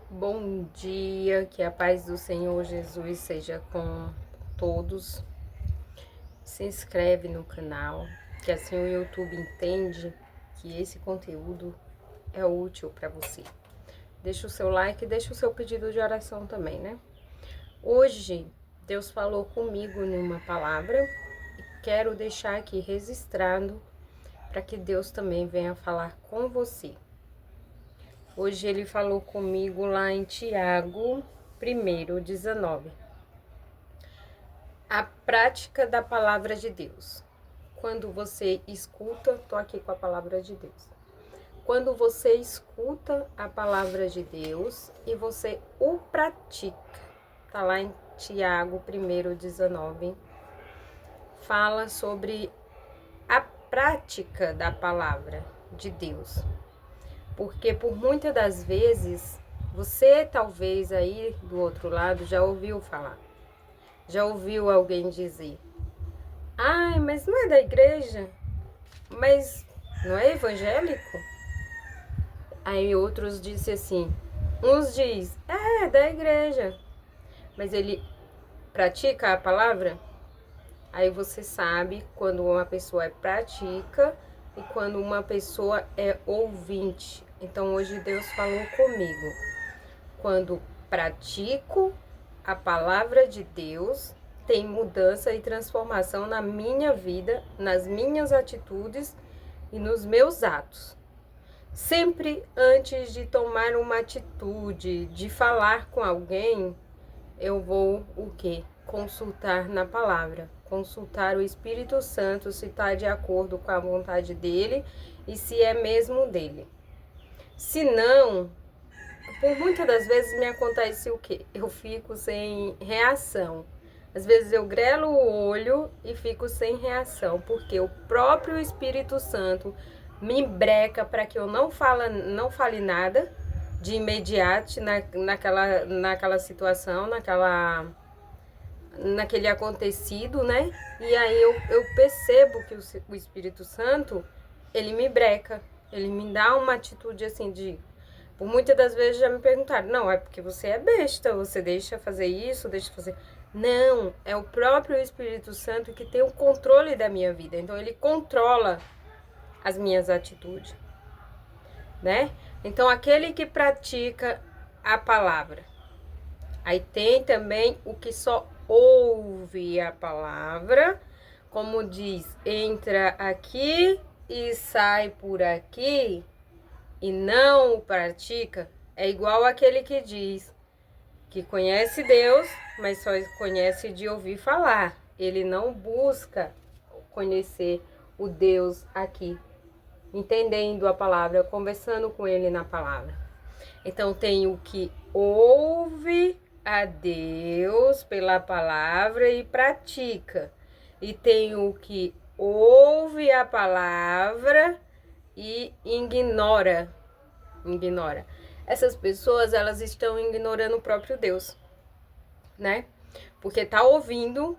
Bom dia, que a paz do Senhor Jesus seja com todos. Se inscreve no canal, que assim o YouTube entende que esse conteúdo é útil para você. Deixa o seu like e deixa o seu pedido de oração também, né? Hoje, Deus falou comigo numa palavra e quero deixar aqui registrado para que Deus também venha falar com você. Hoje ele falou comigo lá em Tiago 1:19. A prática da palavra de Deus. Quando você escuta, tô aqui com a palavra de Deus. Quando você escuta a palavra de Deus e você o pratica, tá lá em Tiago 1:19, fala sobre a prática da palavra de Deus. Porque por muitas das vezes, você talvez aí do outro lado já ouviu falar, já ouviu alguém dizer: ai, mas não é da igreja? Mas não é evangélico? Aí outros dizem assim, uns diz, é da igreja, mas ele pratica a palavra? Aí você sabe quando uma pessoa é pratica e quando uma pessoa é ouvinte. Então hoje Deus falou comigo. Quando pratico a palavra de Deus, tem mudança e transformação na minha vida, nas minhas atitudes e nos meus atos. Sempre antes de tomar uma atitude, de falar com alguém, eu vou o quê? Consultar na palavra, consultar o Espírito Santo se está de acordo com a vontade dele e se é mesmo dele. Se não, por muitas das vezes me acontece o quê? Eu fico sem reação. Às vezes eu grelo o olho e fico sem reação, porque o próprio Espírito Santo me breca para que eu não fale nada de imediato naquela situação, naquele acontecido, né? E aí eu percebo que o Espírito Santo, ele me breca, ele me dá uma atitude assim de... Por muitas das vezes já me perguntaram, não, é porque você é besta, você deixa fazer isso, deixa fazer... Não, é o próprio Espírito Santo que tem o controle da minha vida. Então ele controla as minhas atitudes, né? Então aquele que pratica a palavra. Aí tem também o que só ouve a palavra, como diz, entra aqui e sai por aqui e não o pratica, é igual aquele que diz que conhece Deus, mas só conhece de ouvir falar. Ele não busca conhecer o Deus aqui, entendendo a palavra, conversando com ele na palavra. Então tem o que ouve a Deus pela palavra e pratica. E tem o que ouve a palavra e ignora. Essas pessoas, elas estão ignorando o próprio Deus, né? Porque tá ouvindo,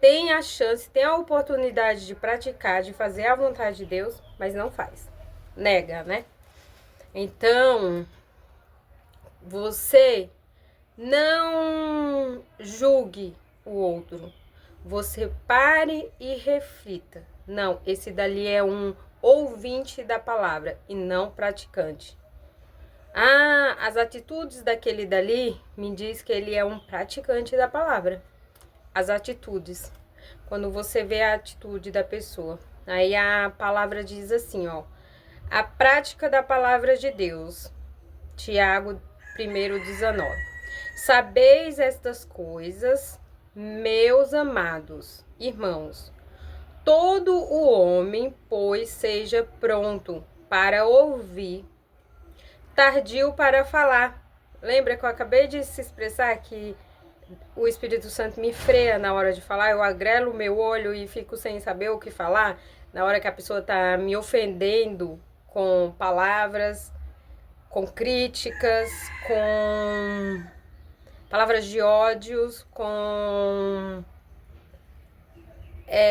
tem a chance, tem a oportunidade de praticar, de fazer a vontade de Deus, mas não faz. Nega, né? Então, você não julgue o outro. Você pare e reflita. Não, esse dali é um ouvinte da palavra e não praticante. Ah, as atitudes daquele dali me diz que ele é um praticante da palavra. As atitudes. Quando você vê a atitude da pessoa. Aí a palavra diz assim, ó. A prática da palavra de Deus. Tiago 1:19. Sabeis estas coisas, meus amados irmãos. Todo o homem, pois, seja pronto para ouvir, tardio para falar. Lembra que eu acabei de se expressar que o Espírito Santo me freia na hora de falar? Eu agrelo o meu olho e fico sem saber o que falar na hora que a pessoa está me ofendendo com palavras, com críticas, com palavras de ódios, com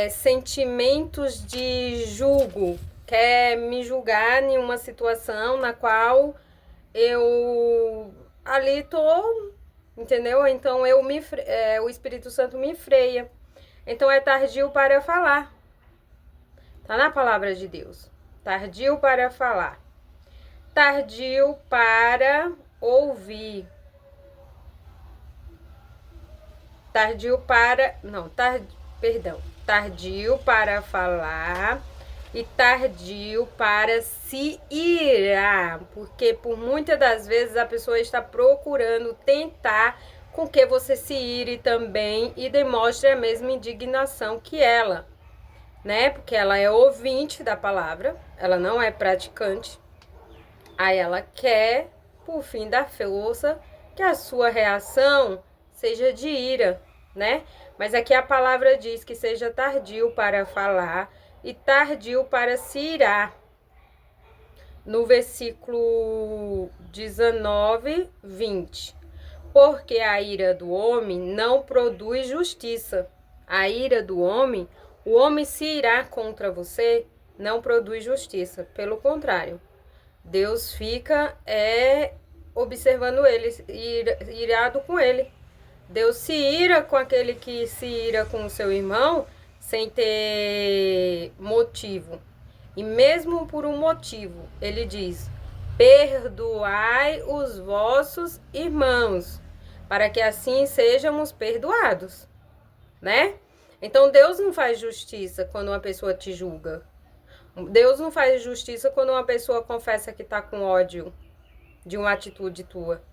sentimentos de julgo. Quer me julgar em uma situação na qual eu ali tô, entendeu? Então o Espírito Santo me freia. Então é tardio para falar. Tá na palavra de Deus. Tardio para falar. Tardio para ouvir. Tardio para, não, perdão. Tardio para falar e tardio para se irar, porque por muitas das vezes a pessoa está procurando tentar com que você se ire também e demonstre a mesma indignação que ela, né? Porque ela é ouvinte da palavra, ela não é praticante. Aí ela quer, por fim da força, que a sua reação seja de ira, né? Mas aqui a palavra diz que seja tardio para falar e tardio para se irar. No versículo 19, 20. Porque a ira do homem não produz justiça. A ira do homem, o homem se irá contra você, não produz justiça. Pelo contrário, Deus fica observando ele, irado com ele. Deus se ira com aquele que se ira com o seu irmão sem ter motivo. E mesmo por um motivo, ele diz: perdoai os vossos irmãos, para que assim sejamos perdoados, né? Então Deus não faz justiça quando uma pessoa te julga. Deus não faz justiça quando uma pessoa confessa que está com ódio de uma atitude tua.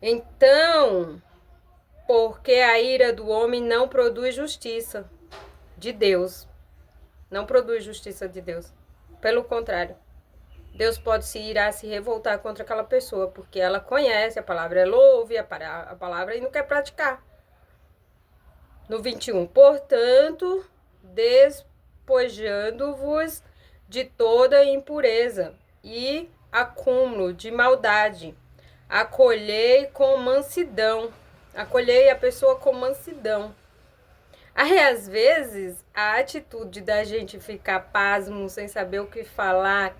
Então, porque a ira do homem não produz justiça de Deus. Não produz justiça de Deus. Pelo contrário, Deus pode se irar, se revoltar contra aquela pessoa, porque ela conhece a palavra, ela ouve a palavra e não quer praticar. No 21, portanto, despojando-vos de toda impureza e acúmulo de maldade, acolhei com mansidão. Acolhei a pessoa com mansidão. Aí, às vezes, a atitude da gente ficar pasmo, sem saber o que falar,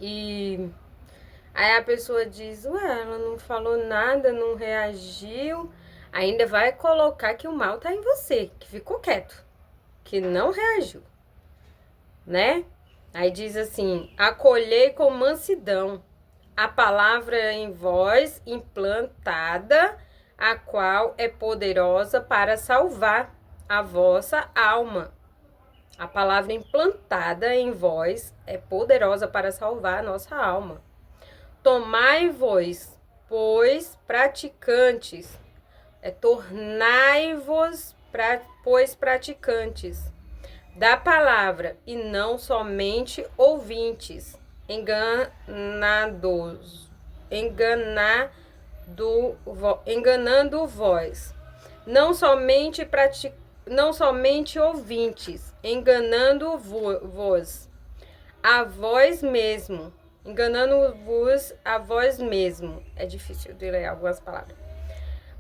e aí a pessoa diz, ué, ela não falou nada, não reagiu, ainda vai colocar que o mal tá em você, que ficou quieto, que não reagiu, né? Aí diz assim, acolhei com mansidão a palavra em vós implantada, a qual é poderosa para salvar a vossa alma. A palavra implantada em vós é poderosa para salvar a nossa alma. Tomai-vos, pois, praticantes. Tornai-vos, pois, praticantes da palavra, e não somente ouvintes, enganando vós. Não somente ouvintes, enganando-vos a vós mesmo. Enganando-vos a vós mesmo. É difícil de ler algumas palavras.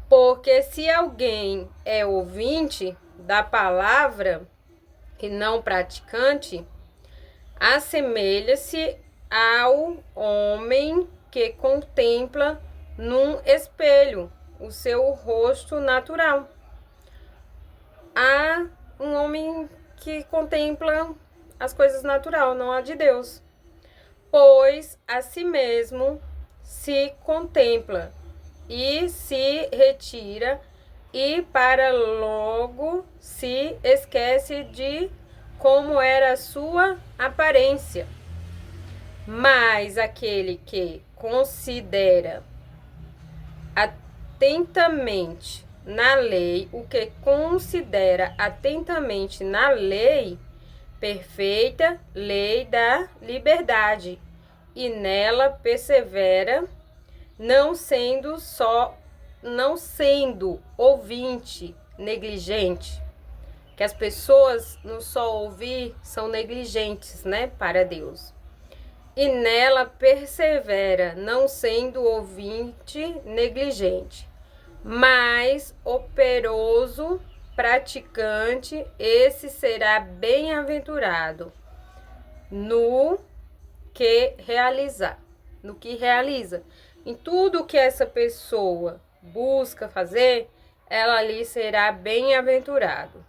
Porque se alguém é ouvinte da palavra e não praticante, assemelha-se ao homem que contempla num espelho o seu rosto natural. Há um homem que contempla as coisas naturais, não a de Deus. Pois a si mesmo se contempla e se retira e para logo se esquece de como era a sua aparência. Mas aquele que considera atentamente na lei, o que considera atentamente na lei, perfeita lei da liberdade, e nela persevera, não sendo ouvinte negligente, que as pessoas no só ouvir são negligentes, né, para Deus. E nela persevera, não sendo ouvinte negligente, mas operoso praticante, esse será bem-aventurado no que realizar. no que realiza. Em tudo que essa pessoa busca fazer, ela ali será bem-aventurado.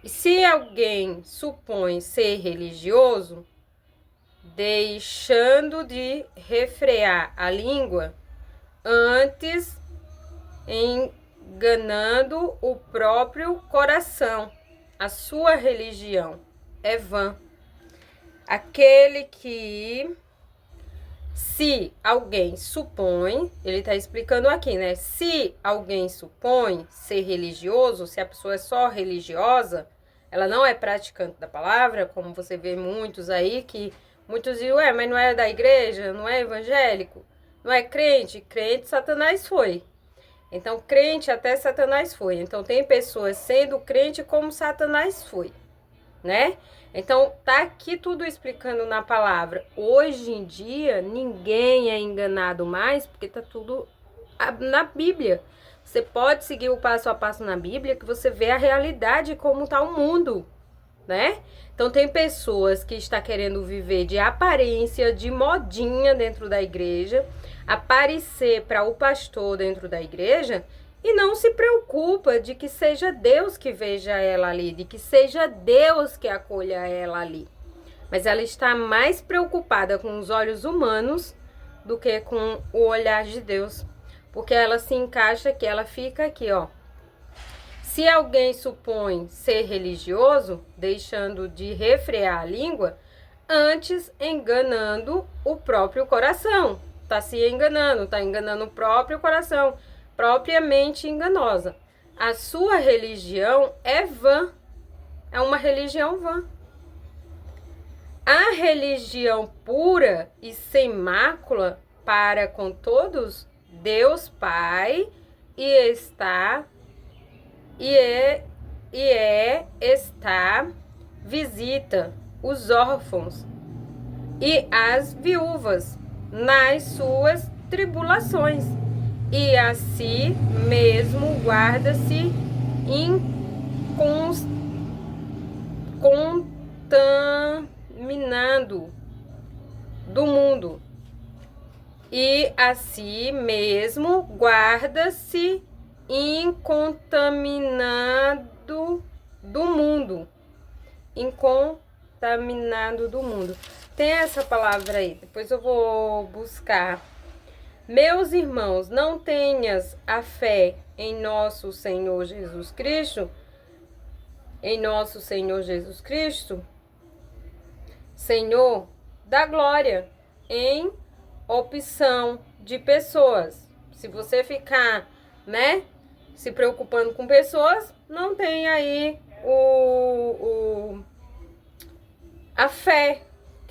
E se alguém supõe ser religioso, deixando de refrear a língua, antes enganando o próprio coração, a sua religião é vã. Aquele que, se alguém supõe, ele está explicando aqui, né? Se alguém supõe ser religioso, se a pessoa é só religiosa, ela não é praticante da palavra, como você vê muitos aí, que muitos dizem, mas não é da igreja, não é evangélico, não é crente? Crente, Satanás foi. Então, crente até Satanás foi. Então, tem pessoas sendo crente como Satanás foi, né? Então, tá aqui tudo explicando na palavra. Hoje em dia, ninguém é enganado mais, porque tá tudo na Bíblia. Você pode seguir o passo a passo na Bíblia, que você vê a realidade como tá o mundo, né? Então, tem pessoas que estão querendo viver de aparência, de modinha dentro da igreja, aparecer para o pastor dentro da igreja, e não se preocupa de que seja Deus que veja ela ali, de que seja Deus que acolha ela ali. Mas ela está mais preocupada com os olhos humanos do que com o olhar de Deus. Porque ela se encaixa aqui, ela fica aqui, ó. Se alguém supõe ser religioso, deixando de refrear a língua, antes enganando o próprio coração. Está se enganando, está enganando o próprio coração. Propriamente enganosa. A sua religião é vã, é uma religião vã. A religião pura e sem mácula para com todos, Deus Pai, visita os órfãos e as viúvas nas suas tribulações. E a si mesmo guarda-se incontaminado do mundo. E a si mesmo guarda-se incontaminado do mundo. Incontaminado do mundo. Tem essa palavra aí, depois eu vou buscar. Meus irmãos, não tenhas a fé em nosso Senhor Jesus Cristo, Senhor da glória, em opção de pessoas. Se você ficar, né, se preocupando com pessoas, não tem aí a fé.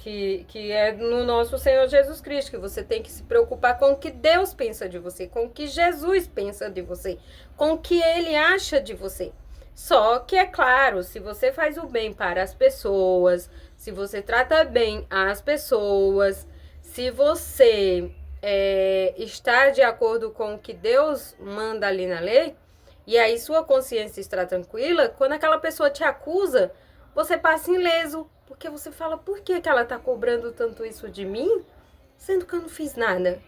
Que é no nosso Senhor Jesus Cristo, que você tem que se preocupar com o que Deus pensa de você, com o que Jesus pensa de você, com o que Ele acha de você. Só que, é claro, se você faz o bem para as pessoas, se você trata bem as pessoas, se você está de acordo com o que Deus manda ali na lei, e aí sua consciência está tranquila, quando aquela pessoa te acusa, você passa ileso. Porque você fala, por que ela tá cobrando tanto isso de mim? Sendo que eu não fiz nada.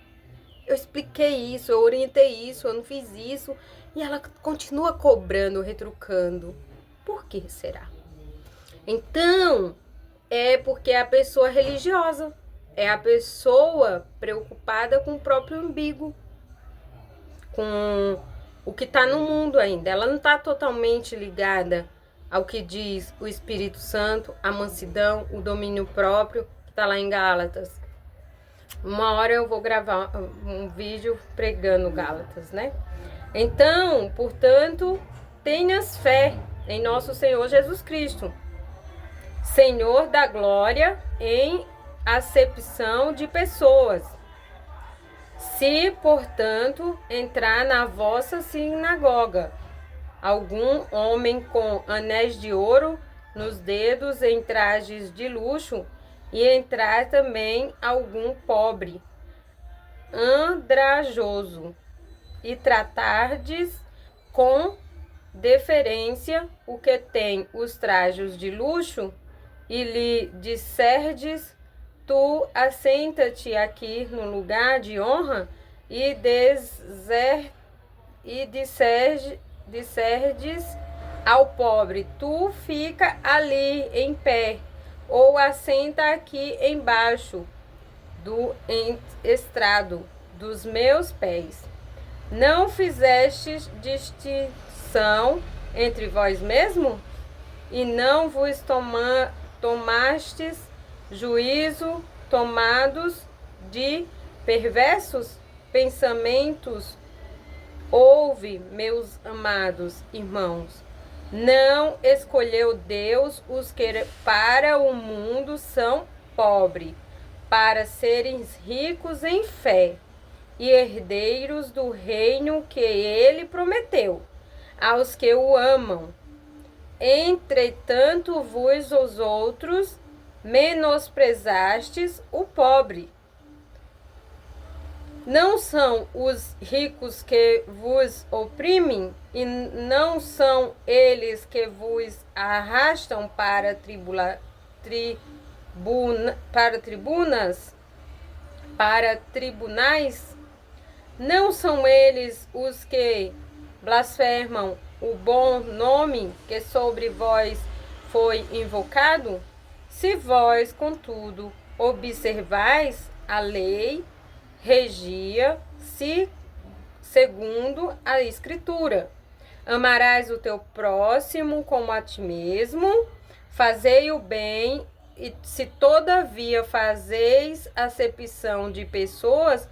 Eu expliquei isso, eu orientei isso, eu não fiz isso. E ela continua cobrando, retrucando. Por que será? Então, é porque é a pessoa religiosa. É a pessoa preocupada com o próprio umbigo. Com o que tá no mundo ainda. Ela não tá totalmente ligada ao que diz o Espírito Santo, a mansidão, o domínio próprio, que está lá em Gálatas. Uma hora eu vou gravar um vídeo pregando Gálatas, né? Então, portanto, tenhas fé em nosso Senhor Jesus Cristo, Senhor da glória, em acepção de pessoas. Se, portanto, entrar na vossa sinagoga algum homem com anéis de ouro nos dedos em trajes de luxo, e entrar também algum pobre, andrajoso, e tratardes com deferência o que tem os trajes de luxo, e lhe disserdes tu assenta-te aqui no lugar de honra e disserdes ao pobre, tu fica ali em pé, ou assenta aqui embaixo do estrado dos meus pés. Não fizestes distinção entre vós mesmo? E não vos tomastes juízo, tomados de perversos pensamentos? Ouve, meus amados irmãos, não escolheu Deus os que para o mundo são pobres, para serem ricos em fé e herdeiros do reino que ele prometeu aos que o amam. Entretanto, vós os outros menosprezastes o pobre. Não são os ricos que vos oprimem, e não são eles que vos arrastam para tribunais? Não são eles os que blasfemam o bom nome que sobre vós foi invocado? Se vós, contudo, observais a lei, regia-se segundo a Escritura. Amarás o teu próximo como a ti mesmo, fazei o bem, e se todavia fazeis acepção de pessoas,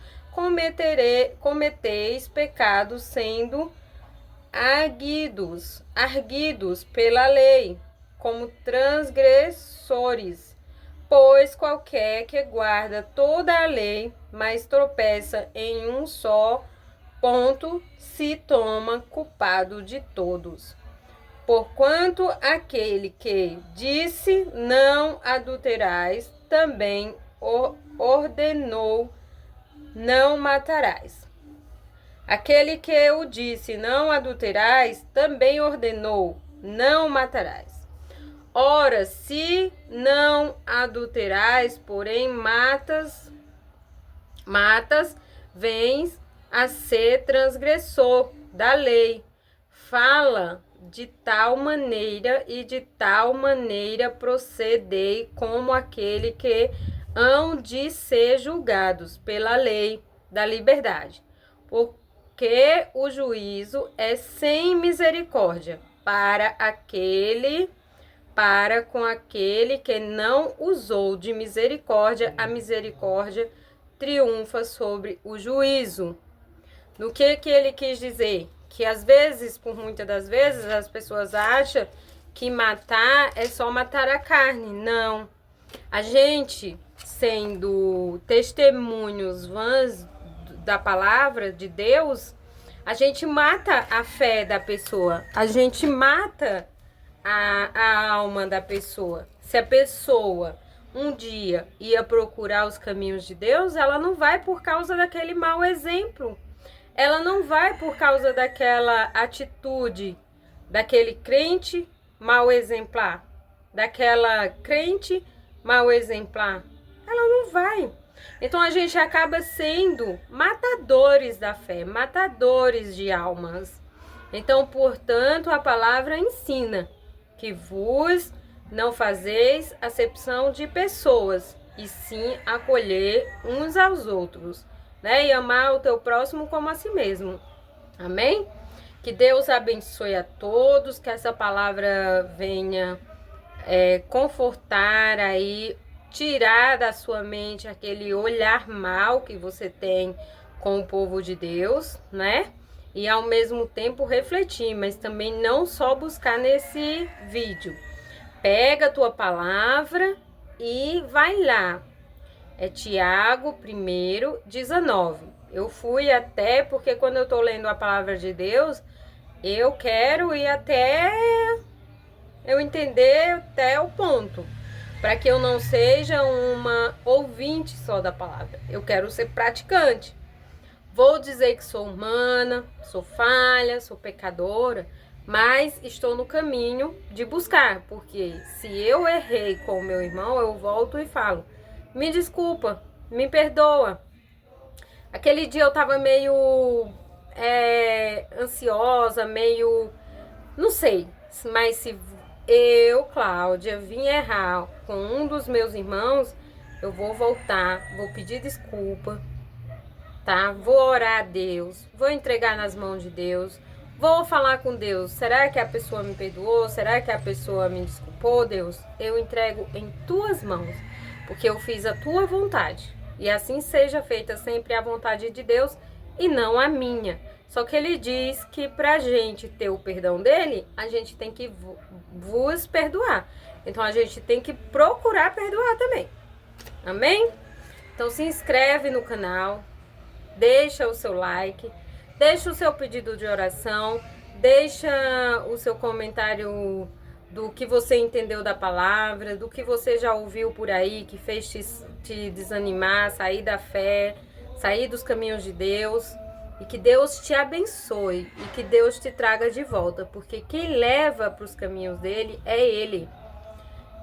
cometeis pecados, sendo arguidos pela lei, como transgressores. Pois qualquer que guarda toda a lei, mas tropeça em um só ponto, se toma culpado de todos. Porquanto aquele que disse não adulterais, também ordenou não matarás. Aquele que o disse não adulterais, também ordenou não matarás. Ora, se não adulterais, porém matas, vens a ser transgressor da lei. Fala de tal maneira e de tal maneira procedei como aquele que hão de ser julgados pela lei da liberdade. Porque o juízo é sem misericórdia para com aquele que não usou de misericórdia, a misericórdia triunfa sobre o juízo. No que ele quis dizer? Que às vezes, por muitas das vezes, as pessoas acham que matar é só matar a carne. Não. A gente, sendo testemunhos vãs da palavra de Deus, a gente mata a fé da pessoa, a gente mata a alma da pessoa. Se a pessoa um dia ia procurar os caminhos de Deus, ela não vai por causa daquele mau exemplo. Ela não vai por causa daquela atitude, daquele crente mau exemplar, daquela crente mau exemplar. Ela não vai. Então a gente acaba sendo matadores da fé, matadores de almas. Então, portanto, a palavra ensina que vos não fazeis acepção de pessoas, e sim acolher uns aos outros, né? E amar o teu próximo como a si mesmo. Amém? Que Deus abençoe a todos, que essa palavra venha confortar aí, tirar da sua mente aquele olhar mal que você tem com o povo de Deus, né? E ao mesmo tempo refletir, mas também não só buscar nesse vídeo. Pega a tua palavra e vai lá. É Tiago 1:19. Eu fui até, porque quando eu tô lendo a palavra de Deus, eu quero ir até eu entender até o ponto, para que eu não seja uma ouvinte só da palavra. Eu quero ser praticante. Vou dizer que sou humana, sou falha, sou pecadora, mas estou no caminho de buscar, porque se eu errei com o meu irmão, eu volto e falo: me desculpa, me perdoa. Aquele dia eu tava meio ansiosa, meio, não sei, mas se eu, Cláudia, vim errar com um dos meus irmãos, eu vou voltar, vou pedir desculpa, tá? Vou orar a Deus, vou entregar nas mãos de Deus, vou falar com Deus. Será que a pessoa me perdoou? Será que a pessoa me desculpou, Deus? Eu entrego em tuas mãos, porque eu fiz a tua vontade. E assim seja feita sempre a vontade de Deus e não a minha. Só que ele diz que pra gente ter o perdão dele, a gente tem que vos perdoar. Então a gente tem que procurar perdoar também. Amém? Então se inscreve no canal, deixa o seu like, deixa o seu pedido de oração, deixa o seu comentário do que você entendeu da palavra, do que você já ouviu por aí, que fez te desanimar, sair da fé, sair dos caminhos de Deus. E que Deus te abençoe e que Deus te traga de volta, porque quem leva para os caminhos dele é Ele.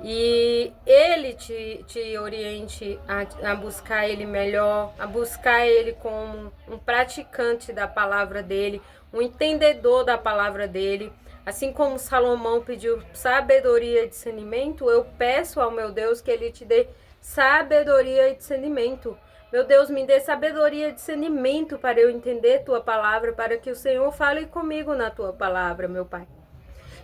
E Ele te oriente a buscar Ele melhor, a buscar Ele como um praticante da palavra dele, um entendedor da palavra dele. Assim como Salomão pediu sabedoria e discernimento, eu peço ao meu Deus que Ele te dê sabedoria e discernimento. Meu Deus, me dê sabedoria e discernimento para eu entender Tua palavra, para que o Senhor fale comigo na Tua palavra, meu Pai.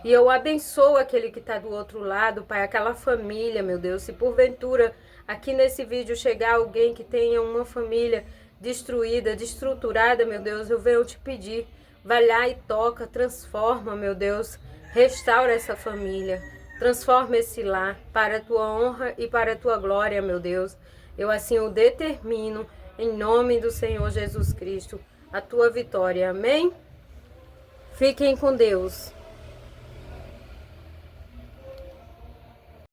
E eu abençoo aquele que está do outro lado, Pai, aquela família, meu Deus. Se porventura aqui nesse vídeo chegar alguém que tenha uma família destruída, destruturada, meu Deus, eu venho te pedir, vai lá e toca, transforma, meu Deus, restaura essa família, transforma esse lar para a Tua honra e para a Tua glória, meu Deus. Eu assim o determino, em nome do Senhor Jesus Cristo, a Tua vitória. Amém? Fiquem com Deus.